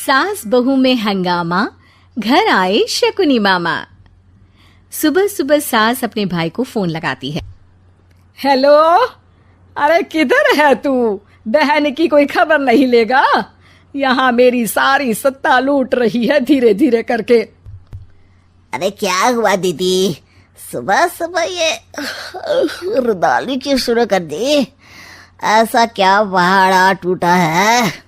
सास बहू में हंगामा, घर आए शकुनी मामा। सुबह सुबह सास अपने भाई को फोन लगाती है। हेलो, अरे किधर है तू? बहन की कोई खबर नहीं लेगा? यहाँ मेरी सारी सत्ता लूट रही है धीरे धीरे करके। अरे क्या हुआ दीदी, सुबह सुबह ये रुदाली क्यों शुरू कर दी? ऐसा क्या पहाड़ा टूटा है?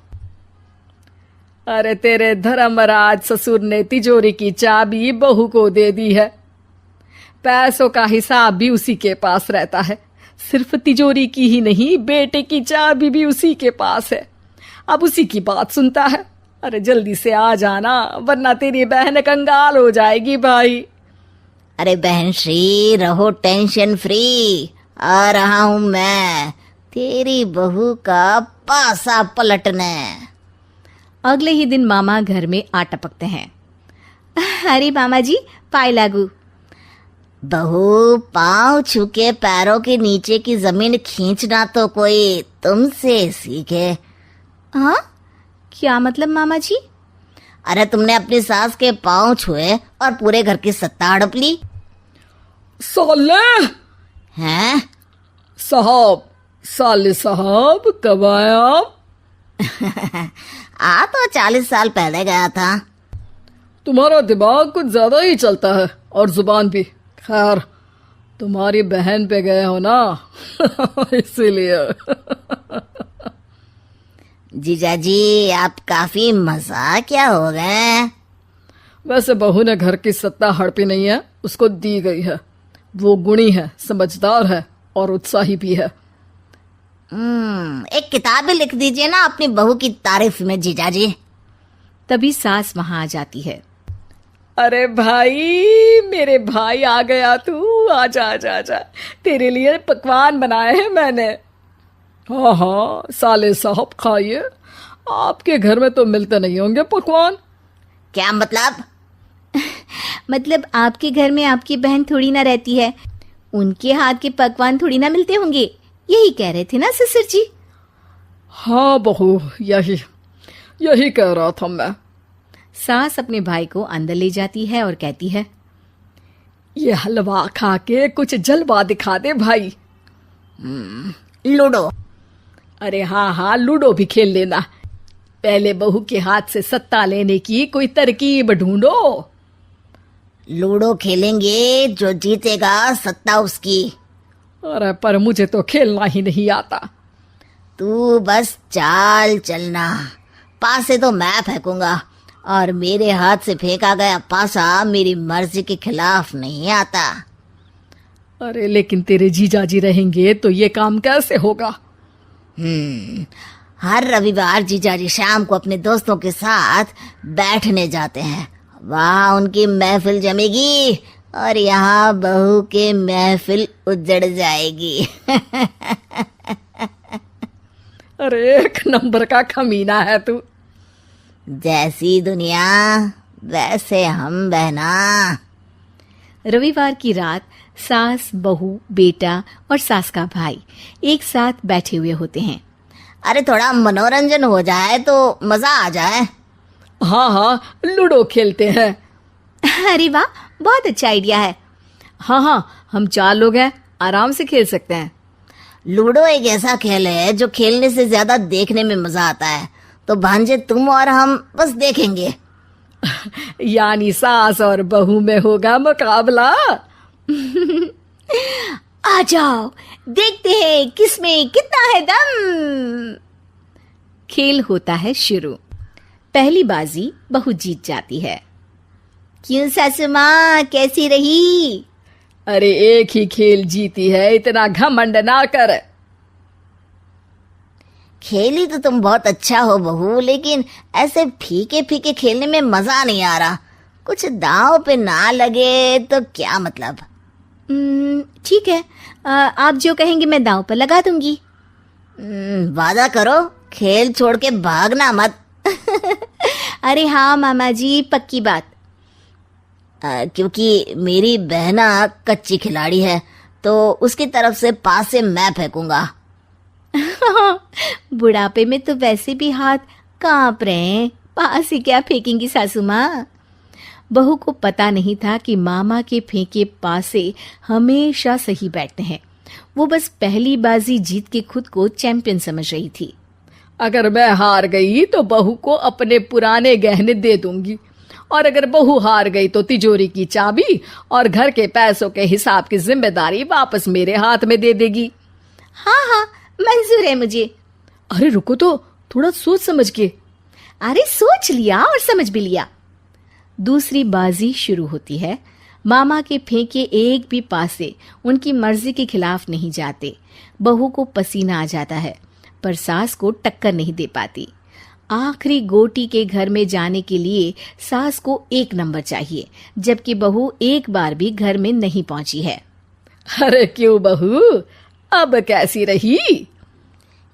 अरे तेरे धर्मराज ससुर ने तिजोरी की चाबी बहू को दे दी है। पैसों का हिसाब भी उसी के पास रहता है। सिर्फ तिजोरी की ही नहीं, बेटे की चाबी भी उसी के पास है। अब उसी की बात सुनता है। अरे जल्दी से आ जाना, वरना तेरी बहन कंगाल हो जाएगी भाई। अरे बहन श्री, रहो टेंशन फ्री, आ रहा हूं मैं तेरी बहू का पासा पलटने। अगले ही दिन मामा घर में आ टपकते हैं। अरे मामा जी, पाए लागू। बहू, पाँव छू के पैरों के नीचे की जमीन खींचना तो कोई तुमसे सीखे। हाँ, क्या मतलब मामा जी? अरे तुमने अपनी सास के पाँव छुए और पूरे घर की सत्ता हड़प ली। साले हैं? साले साहब कब आए आप? आ तो 40 साल पहले गया था। तुम्हारा दिमाग कुछ ज्यादा ही चलता है और जुबान भी। खैर, तुम्हारी बहन पे गए हो ना इसीलिए। जीजाजी, आप काफी मजाकिया हो गए। वैसे बहू ने घर की सत्ता हड़पी नहीं है, उसको दी गई है। वो गुणी है, समझदार है और उत्साही भी है। एक किताब भी लिख दीजिए ना अपनी बहू की तारीफ में जीजाजी। तभी सास वहां आ जाती है। अरे भाई, मेरे भाई आ गया तू। आजा आजा आजा, तेरे लिए पकवान बनाए हैं मैंने। हाँ हाँ साले साहब, खाइए। आपके घर में तो मिलते नहीं होंगे पकवान। क्या मतलब? मतलब आपके घर में आपकी बहन थोड़ी ना रहती है, उनके हाथ के पकवान थोड़ी ना मिलते होंगे, यही कह रहे थे ना ससुर जी? हाँ बहू, यही कह रहा था मैं। सास अपने भाई को अंदर ले जाती है और कहती है, ये हलवा खा के कुछ जलवा दिखा दे भाई। लूडो? अरे हाँ हाँ, लूडो भी खेल लेना। पहले बहू के हाथ से सत्ता लेने की कोई तरकीब ढूंढो। लूडो खेलेंगे, जो जीतेगा सत्ता उसकी। अरे पर मुझे तो खेलना ही नहीं आता। तू बस चाल चलना, पासे तो मैं फेंकूंगा और मेरे हाथ से फेंका गया पासा मेरी मर्जी के खिलाफ नहीं आता। अरे लेकिन तेरे जीजाजी रहेंगे तो ये काम कैसे होगा? हर रविवार जीजाजी शाम को अपने दोस्तों के साथ बैठने जाते हैं। वहाँ उनकी महफिल जमेगी और यहाँ बहू के महफिल उजड़ जाएगी। अरे एक नंबर का खमीना है तू। जैसी दुनिया वैसे हम बहना। रविवार की रात सास, बहू, बेटा और सास का भाई एक साथ बैठे हुए होते हैं। अरे थोड़ा मनोरंजन हो जाए तो मजा आ जाए। हाँ हाँ, लूडो खेलते हैं। अरे वाह, बहुत अच्छा आइडिया है। हाँ हाँ, हम 4 लोग हैं, आराम से खेल सकते हैं। लूडो एक ऐसा खेल है जो खेलने से ज्यादा देखने में मजा आता है। तो भांजे तुम और हम बस देखेंगे। यानी सास और बहू में होगा मुकाबला। आ जाओ, देखते हैं किसमें कितना है दम। खेल होता है शुरू। पहली बाजी बहू जीत जाती है। क्यों सासू माँ, कैसी रही? अरे एक ही खेल जीती है, इतना घमंड ना कर। खेली तो तुम बहुत अच्छा हो बहू, लेकिन ऐसे फीके फीके खेलने में मजा नहीं आ रहा। कुछ दांव पे ना लगे तो क्या मतलब? ठीक है, आप जो कहेंगे मैं दांव पर लगा दूंगी। वादा करो, खेल छोड़ के भागना मत। अरे हाँ मामा जी, पक्की बात। क्योंकि मेरी बहना कच्ची खिलाड़ी है, तो उसकी तरफ से पास से मैं फेंकूंगा। बुढ़ापे में तो वैसे भी हाथ कांप रहे हैं, पास ही क्या फेंकेंगी सासू माँ। बहू को पता नहीं था कि मामा के फेंके पासे हमेशा सही बैठते हैं। वो बस पहली बाजी जीत के खुद को चैंपियन समझ रही थी। अगर मैं हार गई तो बहू को अपने पुराने गहने दे दूंगी, और अगर बहू हार गई तो तिजोरी की चाबी और घर के पैसों के हिसाब की जिम्मेदारी वापस मेरे हाथ में दे देगी। हाँ हाँ, मंजूर है मुझे। अरे रुको तो, थोड़ा सोच समझ के। अरे सोच लिया और समझ भी लिया। दूसरी बाजी शुरू होती है। मामा के फेंके एक भी पासे उनकी मर्जी के खिलाफ नहीं जाते। बहू को पसीना आ जाता है, पर सास को टक्कर नहीं दे पाती। आखिरी गोटी के घर में जाने के लिए सास को 1 नंबर चाहिए, जबकि बहू एक बार भी घर में नहीं पहुंची है। अरे क्यों बहू, अब कैसी रही?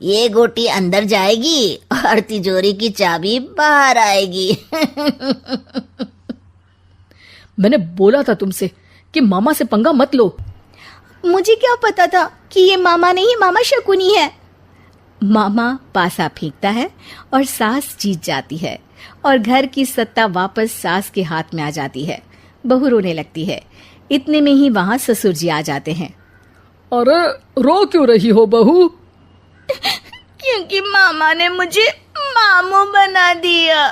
ये गोटी अंदर जाएगी और तिजोरी की चाबी बाहर आएगी। मैंने बोला था तुमसे कि मामा से पंगा मत लो। मुझे क्या पता था कि ये मामा नहीं, मामा शकुनी है। मामा पासा फेंकता है और सास जीत जाती है और घर की सत्ता वापस सास के हाथ में आ जाती है। बहू रोने लगती है। इतने में ही वहां ससुर जी आ जाते हैं। अरे रो क्यों रही हो बहू? क्योंकि मामा ने मुझे मामू बना दिया।